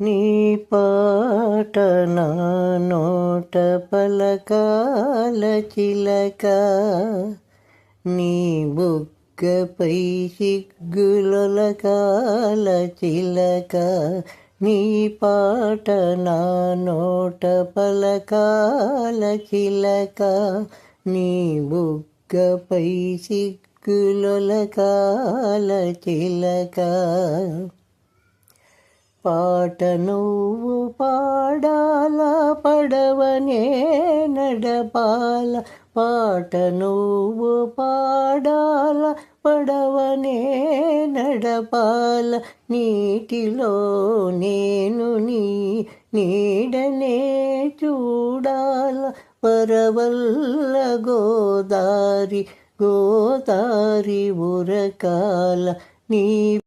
నీ పాట నా నోట పలకాల చిలక, నీ బుగ్గపై సిగ్గులొలకాల చిలక. నీ పాట నా నోట పలకాల చిలక, నీ బుగ్గపై సిగ్గులొలకాల చిలక. పాట నువ్వు పాడాల, పడవనే నడపాల. పాట నువ్వు పాడాల, పడవనే నడపాల. నీటిలో నేను నీ నీడనే చూడాల. వరవల్ల గోదారి గోదారి ఉరకాల. నీ